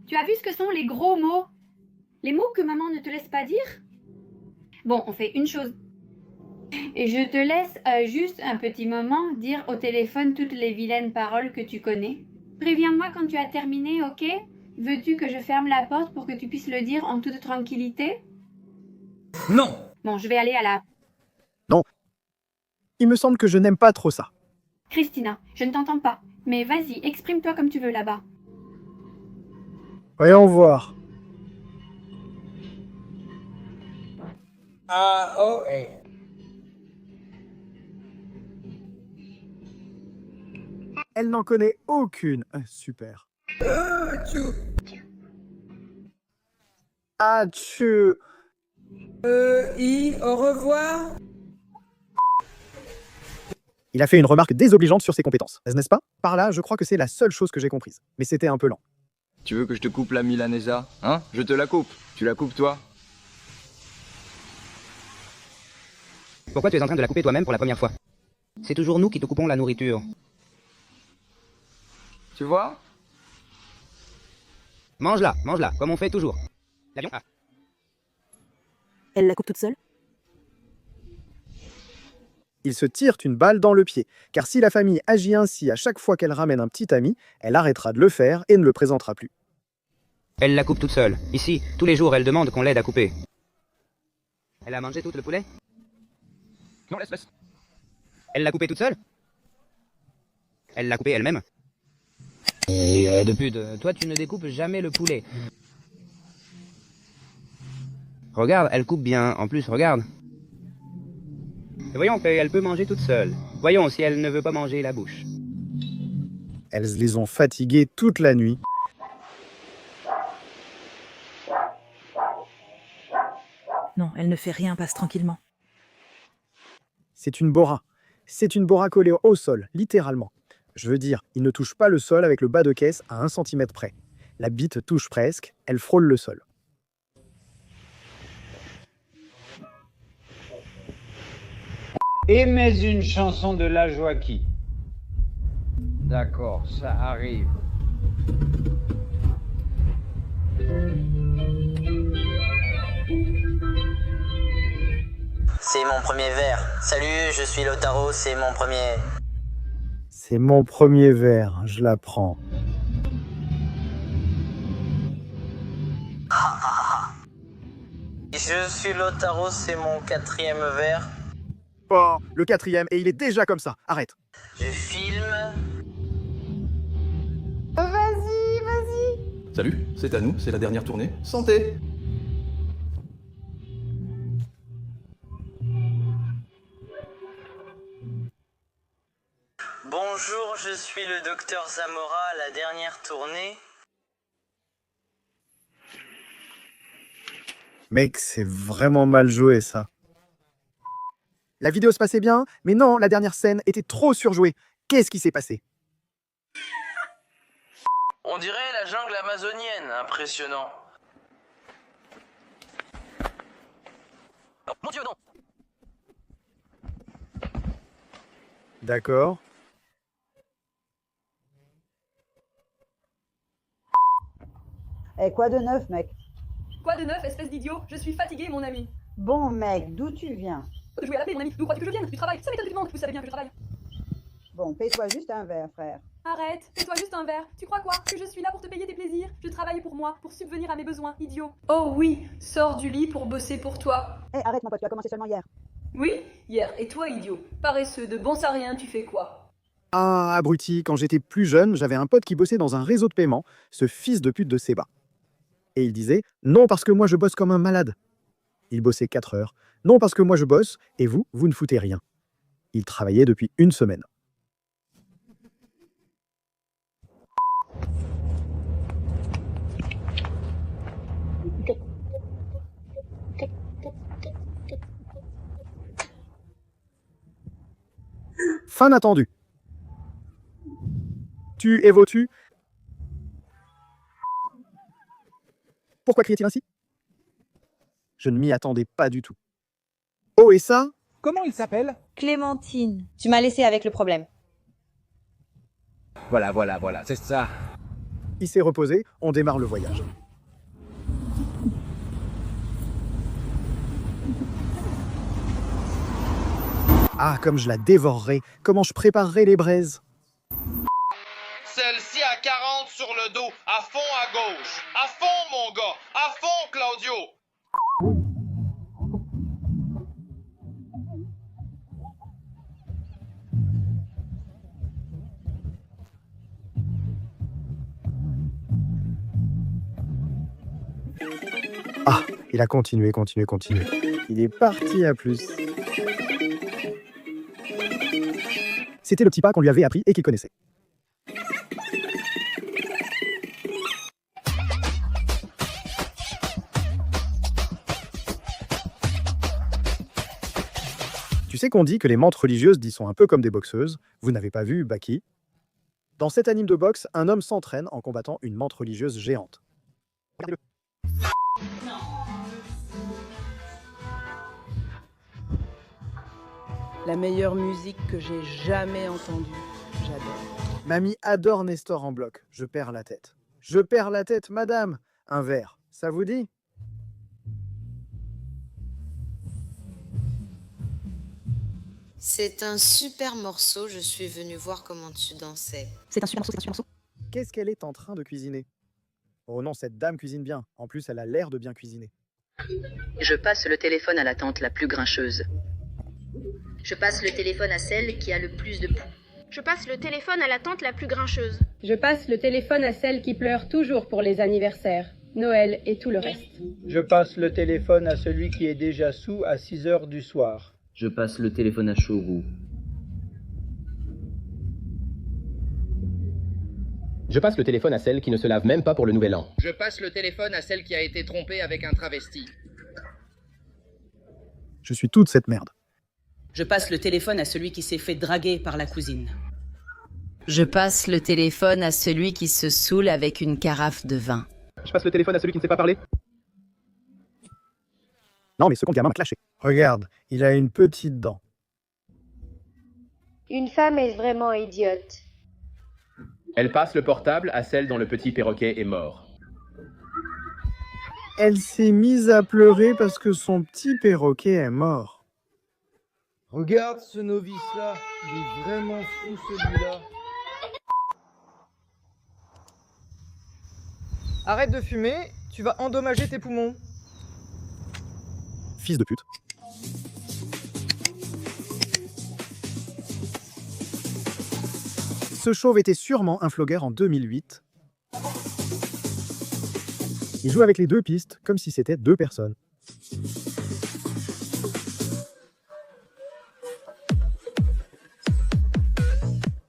Tu as vu ce que sont les gros mots? Les mots que maman ne te laisse pas dire? Bon, on fait une chose. Et je te laisse juste un petit moment dire au téléphone toutes les vilaines paroles que tu connais. Préviens-moi quand tu as terminé, ok? Veux-tu que je ferme la porte pour que tu puisses le dire en toute tranquillité? Non! Bon, je vais aller à la... Non. Il me semble que je n'aime pas trop ça. Christina, je ne t'entends pas. Mais vas-y, exprime-toi comme tu veux là-bas. Voyons voir. Ah, oh, eh. Elle n'en connaît aucune. Super. Ah, tu... Au revoir. Il a fait une remarque désobligeante sur ses compétences, n'est-ce pas? Par là, je crois que c'est la seule chose que j'ai comprise. Mais c'était un peu lent. Tu veux que je te coupe la milanesa? Hein? Je te la coupe. Tu la coupes toi? Pourquoi tu es en train de la couper toi-même pour la première fois? C'est toujours nous qui te coupons la nourriture. Tu vois? Mange-la, comme on fait toujours. L'avion A. Elle la coupe toute seule? Ils se tirent une balle dans le pied, car si la famille agit ainsi à chaque fois qu'elle ramène un petit ami, elle arrêtera de le faire et ne le présentera plus. Elle la coupe toute seule. Ici, tous les jours, elle demande qu'on l'aide à couper. Elle a mangé tout le poulet? Non, laisse. Elle l'a coupé toute seule? Elle l'a coupé elle-même? Et de pute, toi tu ne découpes jamais le poulet. Regarde, elle coupe bien. En plus, regarde. Et voyons qu'elle peut manger toute seule. Voyons si elle ne veut pas manger la bouche. Elles les ont fatigués toute la nuit. Non, elle ne fait rien, passe tranquillement. C'est une bora. C'est une bora collée au sol, littéralement. Je veux dire, il ne touche pas le sol avec le bas de caisse à 1 centimètre près. La bite touche presque, elle frôle le sol. Et mais une chanson de la Joachim. D'accord, ça arrive. C'est mon premier verre. Salut, je suis Lotaro, c'est mon premier... C'est mon premier verre, je la prends. Je suis Lotaro, c'est mon 4e verre. Oh, le 4e, et il est déjà comme ça. Arrête. Je filme. Salut, c'est à nous, c'est la dernière tournée. Santé! Bonjour, je suis le docteur Zamora à la dernière tournée. Mec, c'est vraiment mal joué, ça. La vidéo se passait bien, mais non, la dernière scène était trop surjouée. Qu'est-ce qui s'est passé? On dirait la jungle amazonienne, impressionnant. Oh, mon Dieu, non! D'accord. Eh, quoi de neuf, mec? Quoi de neuf, espèce d'idiot? Je suis fatigué, mon ami. Bon, mec, d'où tu viens? De jouer à la paix, mon ami. D'où crois-tu que je vienne? Du travail. Ça m'étonne que tu demandes. Vous savez bien que je travaille. Bon, paye-toi juste un verre, frère. Arrête, fais-toi juste un verre. Tu crois quoi? Que je suis là pour te payer tes plaisirs? Je travaille pour moi, pour subvenir à mes besoins, idiot. Oh oui, sors du lit pour bosser pour toi. Eh, arrête, mon pote, tu as commencé seulement hier. Oui, hier. Et toi, idiot? Paresseux, de bon rien, tu fais quoi? Ah, abruti, quand j'étais plus jeune, j'avais un pote qui bossait dans un réseau de paiement, ce fils de pute de Seba. Et il disait « Non, parce que moi je bosse comme un malade ». Il bossait 4 heures. « Non, parce que moi je bosse, et vous, vous ne foutez rien ». Il travaillait depuis 1 semaine. Fin attendu. Tu évoques-tu? Pourquoi criait-il ainsi? Je ne m'y attendais pas du tout. Oh, et ça? Comment il s'appelle? Clémentine. Tu m'as laissé avec le problème. Voilà, c'est ça. Il s'est reposé, on démarre le voyage. Ah, comme je la dévorerai, comment je préparerai les braises. Celle-ci à 40 sur le dos, à fond à gauche. À fond, mon gars! À fond, Claudio! Ah, il a continué. Il est parti à plus. C'était le petit pas qu'on lui avait appris et qu'il connaissait. Tu sais qu'on dit que les mantes religieuses sont un peu comme des boxeuses. Vous n'avez pas vu Baki? Dans cet anime de boxe, un homme s'entraîne en combattant une mante religieuse géante. Regardez-le. La meilleure musique que j'ai jamais entendue. J'adore. Mamie adore Nestor en bloc. Je perds la tête. Je perds la tête, madame. Un verre, ça vous dit? C'est un super morceau, je suis venue voir comment tu dansais. C'est un super morceau. Qu'est-ce qu'elle est en train de cuisiner? Oh non, cette dame cuisine bien. En plus, elle a l'air de bien cuisiner. Je passe le téléphone à la tante la plus grincheuse. Je passe le téléphone à celle qui a le plus de poux. Je passe le téléphone à la tante la plus grincheuse. Je passe le téléphone à celle qui pleure toujours pour les anniversaires, Noël et tout le reste. Je passe le téléphone à celui qui est déjà saoul à 6 heures du soir. Je passe le téléphone à Chourou. Je passe le téléphone à celle qui ne se lave même pas pour le nouvel an. Je passe le téléphone à celle qui a été trompée avec un travesti. Je suis toute cette merde. Je passe le téléphone à celui qui s'est fait draguer par la cousine. Je passe le téléphone à celui qui se saoule avec une carafe de vin. Je passe le téléphone à celui qui ne sait pas parler. Non, mais ce con gamin m'a clashé. Regarde, il a une petite dent. Une femme est vraiment idiote. Elle passe le portable à celle dont le petit perroquet est mort. Elle s'est mise à pleurer parce que son petit perroquet est mort. Regarde ce novice-là, il est vraiment fou celui-là. Arrête de fumer, tu vas endommager tes poumons. Fils de pute. Ce chauve était sûrement un vlogueur en 2008. Il joue avec les deux pistes comme si c'était deux personnes.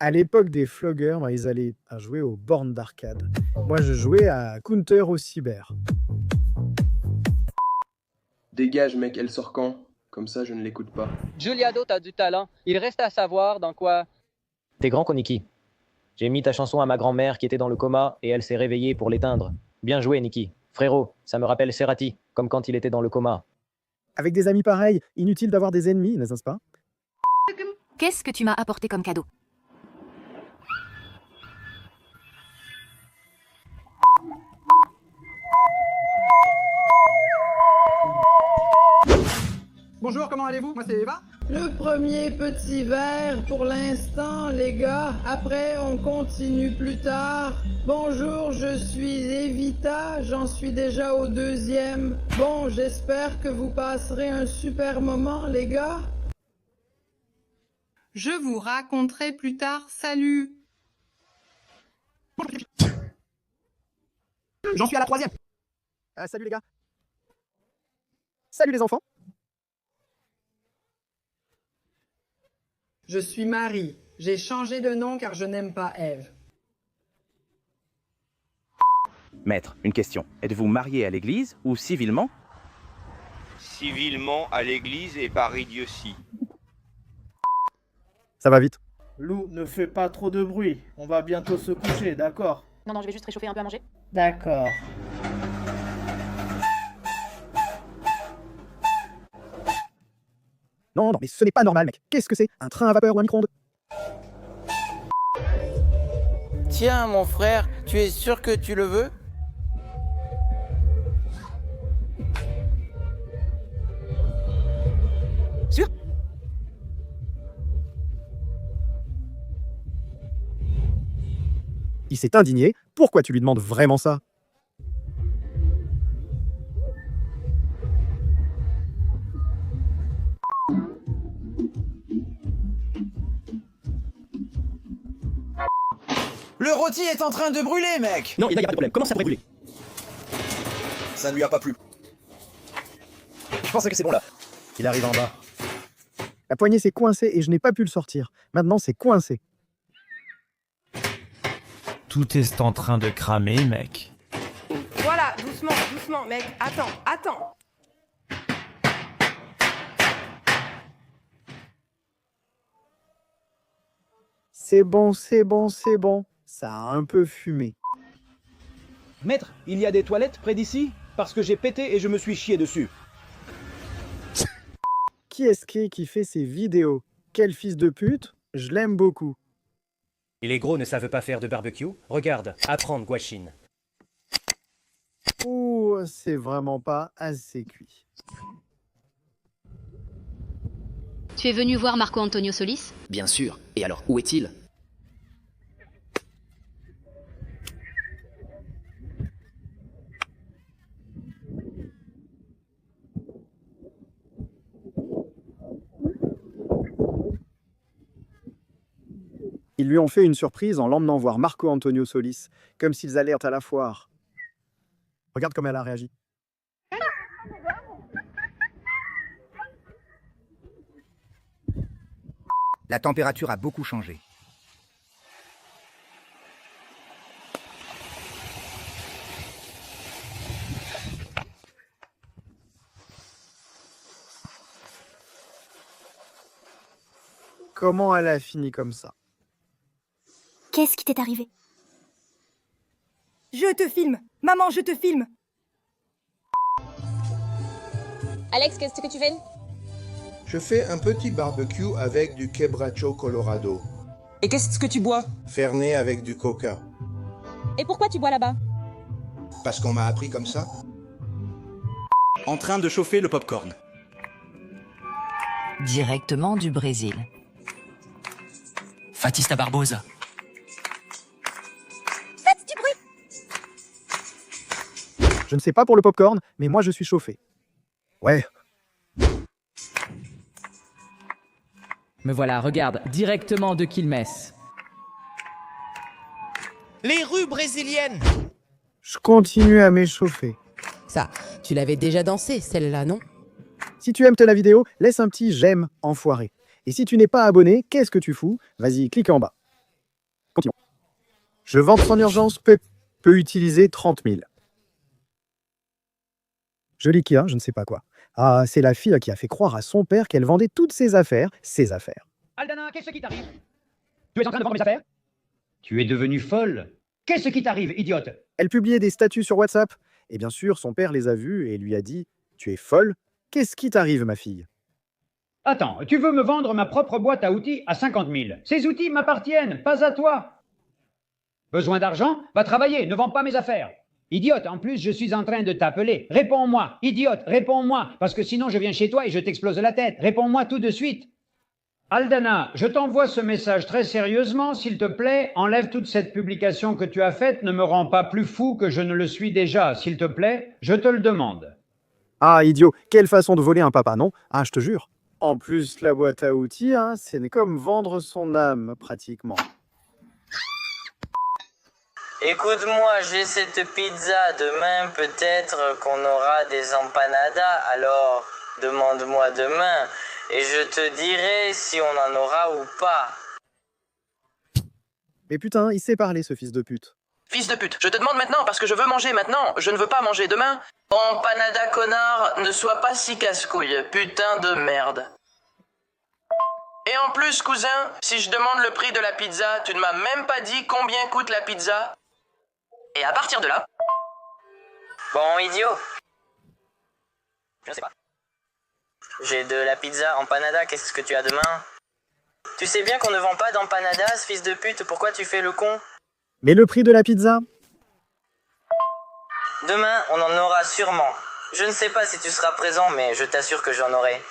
À l'époque des vlogueurs, ils allaient jouer aux bornes d'arcade. Moi, je jouais à Counter au cyber. Dégage, mec, elle sort quand? Comme ça, je ne l'écoute pas. Giuliano, t'as du talent. Il reste à savoir dans quoi. T'es grand, Koniki. J'ai mis ta chanson à ma grand-mère qui était dans le coma et elle s'est réveillée pour l'éteindre. Bien joué, Niki. Frérot, ça me rappelle Cerati, comme quand il était dans le coma. Avec des amis pareils, inutile d'avoir des ennemis, n'est-ce pas? Qu'est-ce que tu m'as apporté comme cadeau? Bonjour, comment allez-vous? Moi c'est Eva. Le premier petit verre pour l'instant, les gars. Après, on continue plus tard. Bonjour, je suis Evita. J'en suis déjà au deuxième. Bon, j'espère que vous passerez un super moment, les gars. Je vous raconterai plus tard. Salut. J'en suis à la 3e. Salut les gars. Salut les enfants. Je suis Marie. J'ai changé de nom car je n'aime pas Ève. Maître, une question. Êtes-vous marié à l'église ou civilement? Civilement à l'église et par idiotie. Ça va vite. Lou, ne fais pas trop de bruit. On va bientôt se coucher, d'accord? Non, je vais juste réchauffer un peu à manger. D'accord. Non, mais ce n'est pas normal, mec. Qu'est-ce que c'est? Un train à vapeur ou un micro-ondes? Tiens, mon frère, tu es sûr que tu le veux? Sûr? Il s'est indigné. Pourquoi tu lui demandes vraiment ça? Le rôti est en train de brûler, mec! Non, il n'y a pas de problème. Comment ça pourrait brûler? Ça ne lui a pas plu. Je pense que c'est bon là. Il arrive en bas. La poignée s'est coincée et je n'ai pas pu le sortir. Maintenant, c'est coincé. Tout est en train de cramer, mec. Voilà, doucement, doucement, mec. Attends, attends. C'est bon, c'est bon, c'est bon. Ça a un peu fumé. Maître, il y a des toilettes près d'ici? Parce que j'ai pété et je me suis chié dessus. Qui est-ce qui fait ces vidéos? Quel fils de pute? Je l'aime beaucoup. Et les gros ne savent pas faire de barbecue? Regarde, apprendre Guachine. Ouh, c'est vraiment pas assez cuit. Tu es venu voir Marco Antonio Solis? Bien sûr. Et alors, où est-il? Ils lui ont fait une surprise en l'emmenant voir Marco Antonio Solis, comme s'ils allaient à la foire. Regarde comme elle a réagi. La température a beaucoup changé. Comment elle a fini comme ça? Qu'est-ce qui t'est arrivé? Je te filme. Maman, je te filme. Alex, qu'est-ce que tu fais? Je fais un petit barbecue avec du quebracho colorado. Et qu'est-ce que tu bois? Fernet avec du coca. Et pourquoi tu bois là-bas? Parce qu'on m'a appris comme ça. En train de chauffer le popcorn. Directement du Brésil. Fatista Barbosa. Faites du bruit! Je ne sais pas pour le popcorn, mais moi je suis chauffé. Ouais. Me voilà, regarde, directement de Quilmes. Les rues brésiliennes! Je continue à m'échauffer. Ça, tu l'avais déjà dansé, celle-là, non? Si tu aimes la vidéo, laisse un petit j'aime enfoiré. Et si tu n'es pas abonné, qu'est-ce que tu fous? Vas-y, clique en bas. Continuons. Je vente en urgence, peut utiliser 30 000. Joli qui, je ne sais pas quoi. Ah, c'est la fille qui a fait croire à son père qu'elle vendait toutes ses affaires. Aldana, qu'est-ce qui t'arrive? Tu es en train de vendre mes affaires? Tu es devenue folle? Qu'est-ce qui t'arrive, idiote? Elle publiait des statuts sur WhatsApp. Et bien sûr, son père les a vus et lui a dit « Tu es folle? Qu'est-ce qui t'arrive, ma fille ?» Attends, tu veux me vendre ma propre boîte à outils à 50 000? Ces outils m'appartiennent, pas à toi. Besoin d'argent? Va travailler, ne vends pas mes affaires. Idiote, en plus, je suis en train de t'appeler. Réponds-moi, idiote, réponds-moi, parce que sinon je viens chez toi et je t'explose la tête. Réponds-moi tout de suite. Aldana, je t'envoie ce message très sérieusement, s'il te plaît, enlève toute cette publication que tu as faite, ne me rends pas plus fou que je ne le suis déjà, s'il te plaît, je te le demande. Ah, idiot, quelle façon de voler un papa, non? Ah, je te jure. En plus, la boîte à outils, c'est comme vendre son âme, pratiquement. Écoute-moi, j'ai cette pizza. Demain, peut-être qu'on aura des empanadas. Alors, demande-moi demain et je te dirai si on en aura ou pas. Mais putain, il sait parler, ce fils de pute. Fils de pute, je te demande maintenant parce que je veux manger maintenant. Je ne veux pas manger demain. Empanada, connard, ne sois pas si casse-couille. Putain de merde. Et en plus, cousin, si je demande le prix de la pizza, tu ne m'as même pas dit combien coûte la pizza. Et à partir de là... Bon, idiot. Je sais pas. J'ai de la pizza empanada, qu'est-ce que tu as demain? Tu sais bien qu'on ne vend pas d'empanadas, fils de pute, pourquoi tu fais le con? Mais le prix de la pizza? Demain, on en aura sûrement. Je ne sais pas si tu seras présent, mais je t'assure que j'en aurai.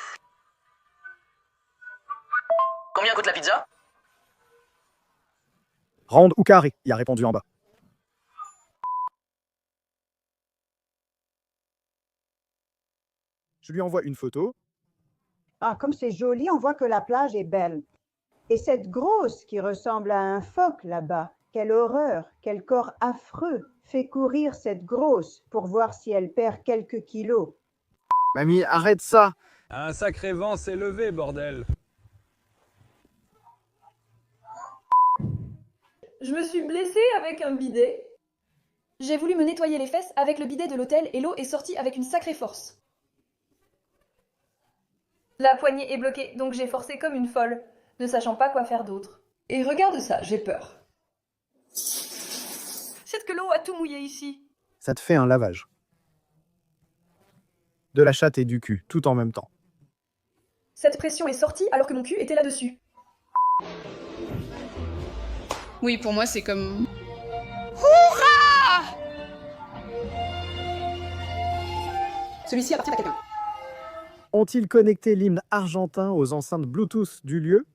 Combien coûte la pizza? Ronde ou carré? Il a répondu en bas. Je lui envoie une photo. Ah, comme c'est joli, on voit que la plage est belle. Et cette grosse qui ressemble à un phoque là-bas, quelle horreur, quel corps affreux fait courir cette grosse pour voir si elle perd quelques kilos. Mamie, arrête ça! Un sacré vent s'est levé, bordel. Je me suis blessée avec un bidet. J'ai voulu me nettoyer les fesses avec le bidet de l'hôtel et l'eau est sortie avec une sacrée force. La poignée est bloquée, donc j'ai forcé comme une folle, ne sachant pas quoi faire d'autre. Et regarde ça, j'ai peur. C'est que l'eau a tout mouillé ici. Ça te fait un lavage. De la chatte et du cul, tout en même temps. Cette pression est sortie alors que mon cul était là-dessus. Oui, pour moi, c'est comme... Hourra! Celui-ci appartient à quelqu'un. Ont-ils connecté l'hymne argentin aux enceintes Bluetooth du lieu?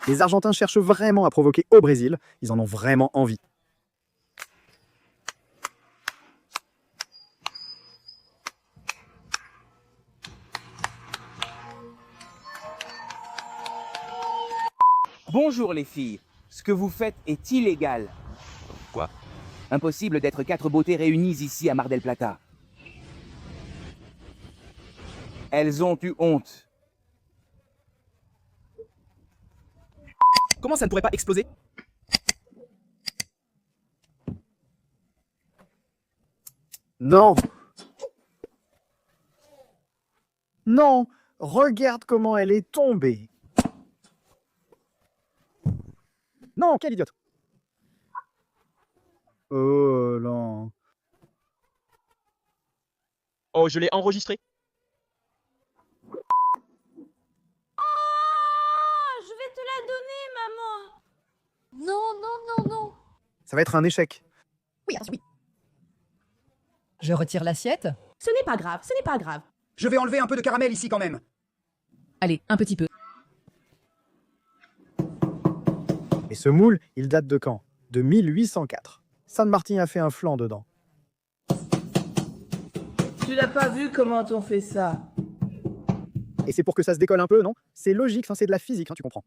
Les Argentins cherchent vraiment à provoquer au Brésil. Ils en ont vraiment envie. Bonjour les filles. Ce que vous faites est illégal. Quoi? Impossible d'être 4 beautés réunies ici à Mar del Plata. Elles ont eu honte. Comment ça ne pourrait pas exploser? Non! Non! Regarde comment elle est tombée! Non, quel idiote! Oh non! Oh, je l'ai enregistré. Je vais te la donner, maman. Non, non, non, non. Ça va être un échec. Oui, oui. Je retire l'assiette. Ce n'est pas grave, ce n'est pas grave. Je vais enlever un peu de caramel ici quand même. Allez, un petit peu. Et ce moule, il date de quand? De 1804. San Martin a fait un flanc dedans. Tu n'as pas vu comment on fait ça? Et c'est pour que ça se décolle un peu, non? C'est logique, c'est de la physique, hein, tu comprends.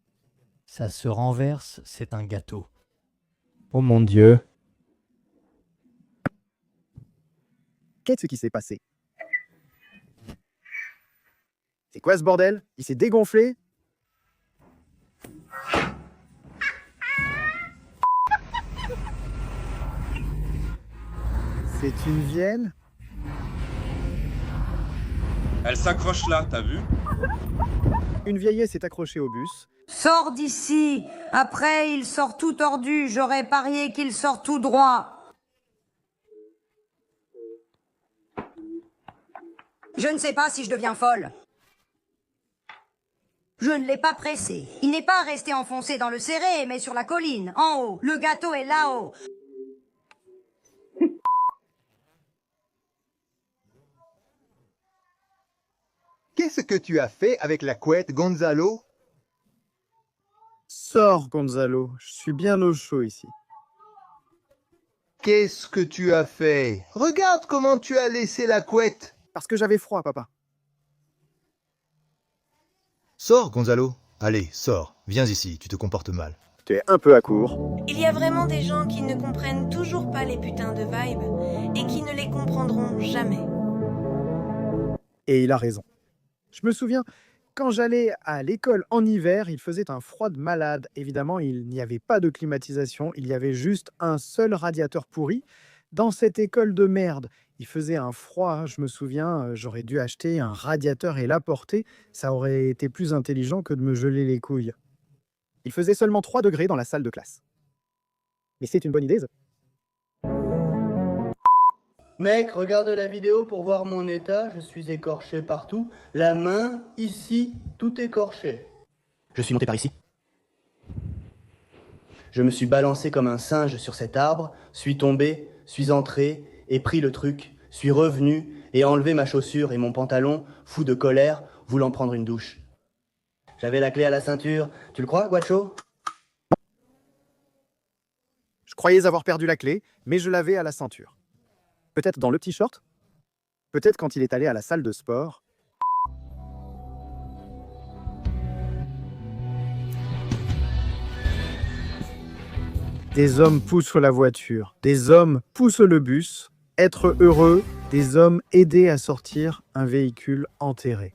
Ça se renverse, c'est un gâteau. Oh mon Dieu. Qu'est-ce qui s'est passé? C'est quoi ce bordel? Il s'est dégonflé? C'est une vielle? Elle s'accroche là, t'as vu? Une vieillesse est accrochée au bus. Sors d'ici. Après, il sort tout tordu. J'aurais parié qu'il sort tout droit. Je ne sais pas si je deviens folle. Je ne l'ai pas pressé. Il n'est pas resté enfoncé dans le serré, mais sur la colline, en haut. Le gâteau est là-haut. Qu'est-ce que tu as fait avec la couette, Gonzalo? Sors, Gonzalo. Je suis bien au chaud ici. Qu'est-ce que tu as fait? Regarde comment tu as laissé la couette. Parce que j'avais froid, papa. Sors, Gonzalo. Allez, sors. Viens ici, tu te comportes mal. Tu es un peu à court. Il y a vraiment des gens qui ne comprennent toujours pas les putains de vibes et qui ne les comprendront jamais. Et il a raison. Je me souviens, quand j'allais à l'école en hiver, il faisait un froid de malade. Évidemment, il n'y avait pas de climatisation, il y avait juste un seul radiateur pourri. Dans cette école de merde, il faisait un froid, je me souviens, j'aurais dû acheter un radiateur et l'apporter. Ça aurait été plus intelligent que de me geler les couilles. Il faisait seulement 3 degrés dans la salle de classe. Mais c'est une bonne idée, ça. Mec, regarde la vidéo pour voir mon état. Je suis écorché partout. La main, ici, tout écorché. Je suis monté par ici. Je me suis balancé comme un singe sur cet arbre, suis tombé, suis entré et pris le truc, suis revenu et enlevé ma chaussure et mon pantalon, fou de colère, voulant prendre une douche. J'avais la clé à la ceinture. Tu le crois, Guacho? Je croyais avoir perdu la clé, mais je l'avais à la ceinture. Peut-être dans le petit short? Peut-être quand il est allé à la salle de sport? Des hommes poussent la voiture, des hommes poussent le bus. Être heureux, des hommes aider à sortir un véhicule enterré.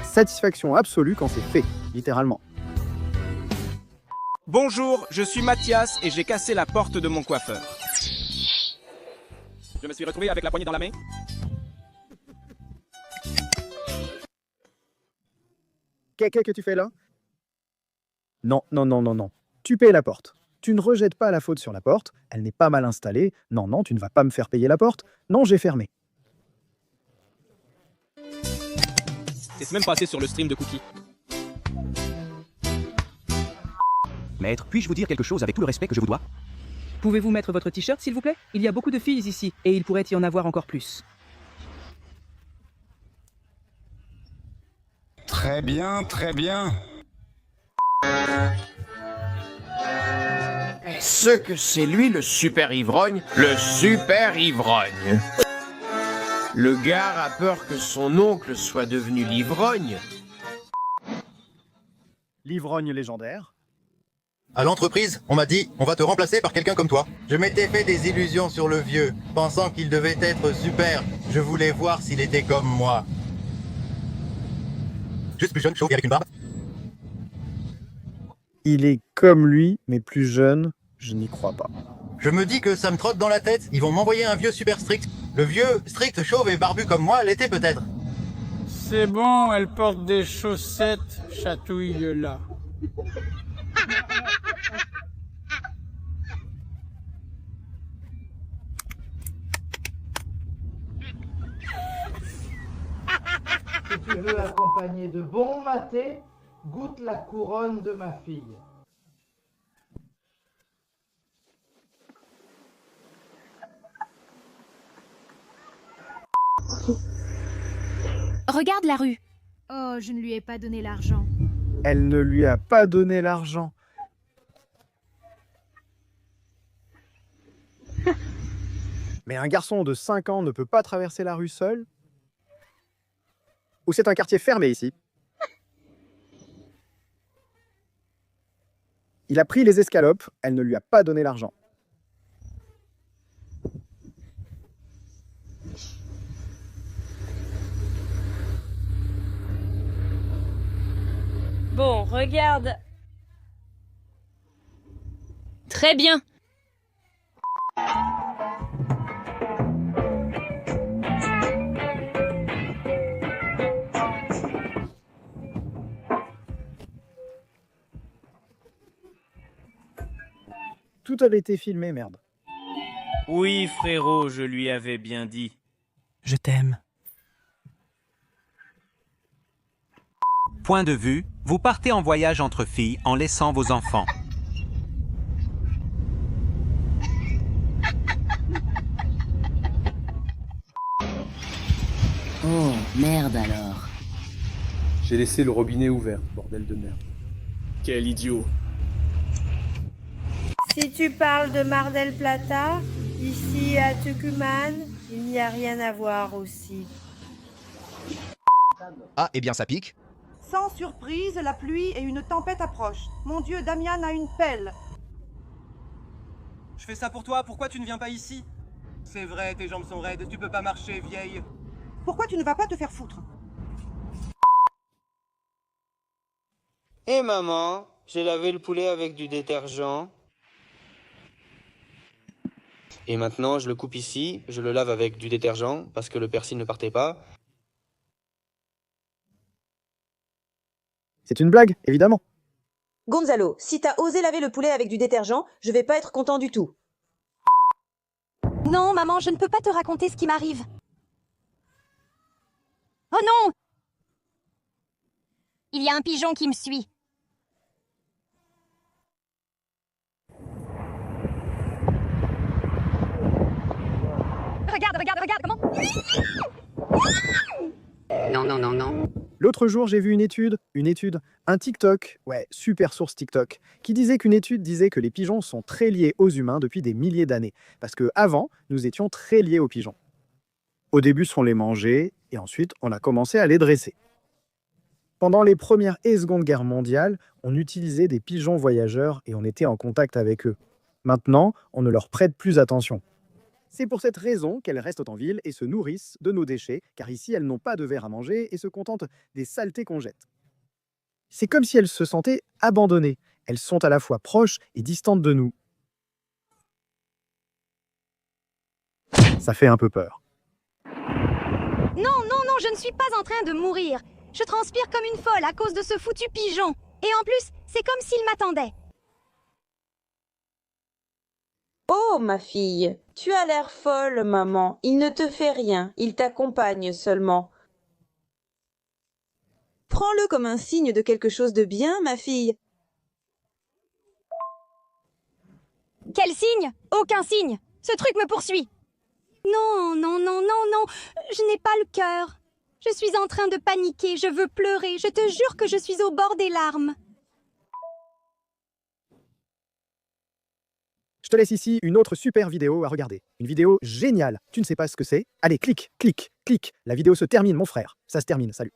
Satisfaction absolue quand c'est fait, littéralement. Bonjour, je suis Mathias et j'ai cassé la porte de mon coiffeur. Je me suis retrouvé avec la poignée dans la main. Qu'est-ce que tu fais là? Non, non, non, non, non. Tu payes la porte. Tu ne rejettes pas la faute sur la porte. Elle n'est pas mal installée. Non, non, tu ne vas pas me faire payer la porte. Non, j'ai fermé. C'est même passé sur le stream de Cookie. Maître, puis-je vous dire quelque chose avec tout le respect que je vous dois? Pouvez-vous mettre votre t-shirt, s'il vous plaît? Il y a beaucoup de filles ici, et il pourrait y en avoir encore plus. Très bien, très bien. Est-ce que c'est lui le super ivrogne? Le super ivrogne. Le gars a peur que son oncle soit devenu l'ivrogne. L'ivrogne légendaire. À l'entreprise, on m'a dit, on va te remplacer par quelqu'un comme toi. Je m'étais fait des illusions sur le vieux, pensant qu'il devait être super. Je voulais voir s'il était comme moi. Juste plus jeune, chauve et avec une barbe. Il est comme lui, mais plus jeune, je n'y crois pas. Je me dis que ça me trotte dans la tête, ils vont m'envoyer un vieux super strict. Le vieux, strict, chauve et barbu comme moi, l'était peut-être. C'est bon, elle porte des chaussettes, chatouille-la. Si tu veux accompagner de bons matés, goûte la couronne de ma fille. Regarde la rue. Oh, je ne lui ai pas donné l'argent. Elle ne lui a pas donné l'argent. Mais un garçon de 5 ans ne peut pas traverser la rue seul? Ou c'est un quartier fermé ici? Il a pris les escalopes, elle ne lui a pas donné l'argent. Bon, regarde. Très bien. Tout avait été filmé, merde. Oui, frérot, je lui avais bien dit. Je t'aime. Point de vue, vous partez en voyage entre filles en laissant vos enfants. Oh, merde alors. J'ai laissé le robinet ouvert, bordel de merde. Quel idiot. Si tu parles de Mar del Plata, ici à Tucumán, il n'y a rien à voir aussi. Ah, eh bien ça pique. Sans surprise, la pluie et une tempête approchent. Mon Dieu, Damian a une pelle. Je fais ça pour toi, pourquoi tu ne viens pas ici? C'est vrai, tes jambes sont raides, tu peux pas marcher, vieille. Pourquoi tu ne vas pas te faire foutre? Eh maman, j'ai lavé le poulet avec du détergent. Et maintenant, je le coupe ici, je le lave avec du détergent parce que le persil ne partait pas. C'est une blague, évidemment. Gonzalo, si t'as osé laver le poulet avec du détergent, je vais pas être content du tout. Non, maman, je ne peux pas te raconter ce qui m'arrive. Oh non! Il y a un pigeon qui me suit. Regarde, comment? Non. L'autre jour, j'ai vu une étude, un TikTok, ouais, super source TikTok, qui disait qu'une étude disait que les pigeons sont très liés aux humains depuis des milliers d'années, parce que avant, nous étions très liés aux pigeons. Au début, on les mangeait, et ensuite, on a commencé à les dresser. Pendant les Premières et Secondes Guerres mondiales, on utilisait des pigeons voyageurs et on était en contact avec eux. Maintenant, on ne leur prête plus attention. C'est pour cette raison qu'elles restent en ville et se nourrissent de nos déchets, car ici, elles n'ont pas de verre à manger et se contentent des saletés qu'on jette. C'est comme si elles se sentaient abandonnées. Elles sont à la fois proches et distantes de nous. Ça fait un peu peur. Non, je ne suis pas en train de mourir. Je transpire comme une folle à cause de ce foutu pigeon. Et en plus, c'est comme s'il m'attendait. Oh, ma fille, tu as l'air folle, maman. Il ne te fait rien, il t'accompagne seulement. Prends-le comme un signe de quelque chose de bien, ma fille. Quel signe? Aucun signe. Ce truc me poursuit. Non. Je n'ai pas le cœur. Je suis en train de paniquer, je veux pleurer. Je te jure que je suis au bord des larmes. Je te laisse ici une autre super vidéo à regarder. Une vidéo géniale. Tu ne sais pas ce que c'est? Allez, clique. La vidéo se termine, mon frère. Ça se termine, salut.